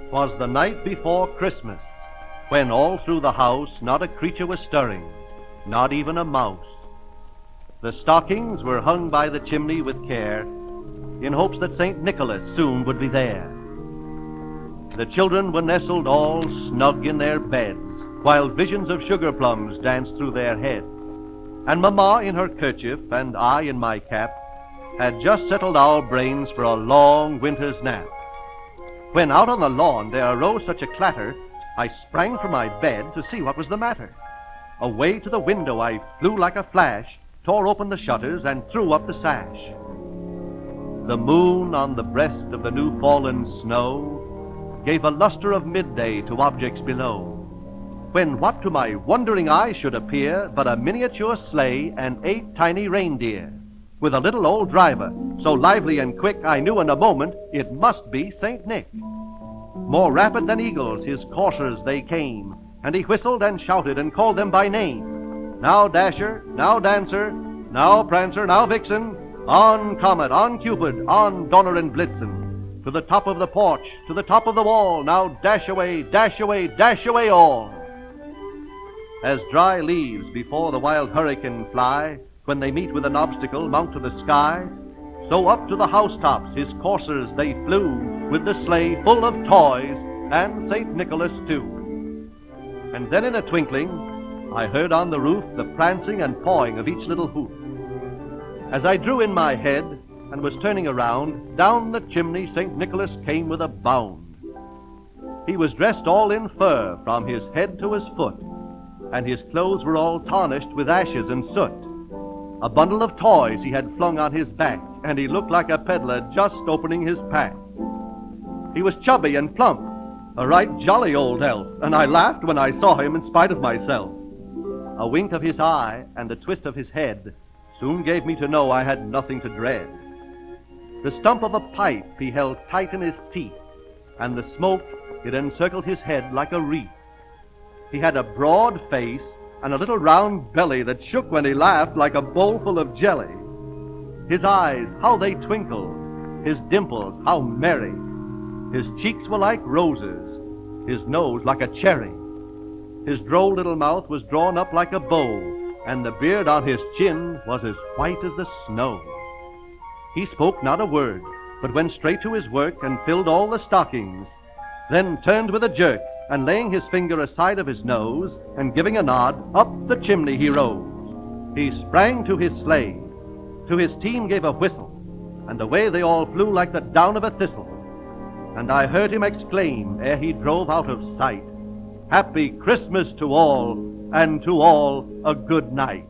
'Twas the night before Christmas, when all through the house not a creature was stirring, not even a mouse. The stockings were hung by the chimney with care, in hopes that St. Nicholas soon would be there. The children were nestled all snug in their beds, while visions of sugar-plums danced through their heads. And Mamma in her kerchief and I in my cap had just settled our brains for a long winter's nap. When out on the lawn there arose such a clatter, I sprang from my bed to see what was the matter. Away to the window I flew like a flash, tore open the shutters and threw up the sash. The moon on the breast of the new fallen snow gave a lustre of midday to objects below, when what to my wondering eye should appear but a miniature sleigh and 8 tiny reindeer, with a little old driver, so lively and quick I knew in a moment it must be St. Nick. More rapid than eagles his coursers they came, and he whistled and shouted and called them by name. Now Dasher, now Dancer, now Prancer, now Vixen, on Comet, on Cupid, on Donner and Blitzen, to the top of the porch, to the top of the wall, now dash away, dash away, dash away all. As dry leaves before the wild hurricane fly, when they meet with an obstacle mount to the sky, so up to the housetops his coursers they flew, with the sleigh full of toys, and St. Nicholas too. And then in a twinkling I heard on the roof the prancing and pawing of each little hoof. As I drew in my head and was turning around, down the chimney St. Nicholas came with a bound. He was dressed all in fur from his head to his foot, and his clothes were all tarnished with ashes and soot. A bundle of toys he had flung on his back, and he looked like a peddler just opening his pack. He was chubby and plump, a right jolly old elf, and I laughed when I saw him in spite of myself. A wink of his eye and a twist of his head soon gave me to know I had nothing to dread. The stump of a pipe he held tight in his teeth, and the smoke it encircled his head like a wreath. He had a broad face and a little round belly that shook when he laughed like a bowl full of jelly. His eyes, how they twinkled, his dimples, how merry. His cheeks were like roses, his nose like a cherry. His droll little mouth was drawn up like a bow, and the beard on his chin was as white as the snow. He spoke not a word, but went straight to his work and filled all the stockings, then turned with a jerk, and laying his finger aside of his nose, and giving a nod, up the chimney he rose. He sprang to his sleigh, to his team gave a whistle, and away they all flew like the down of a thistle. And I heard him exclaim, ere he drove out of sight, "Happy Christmas to all, and to all a good night."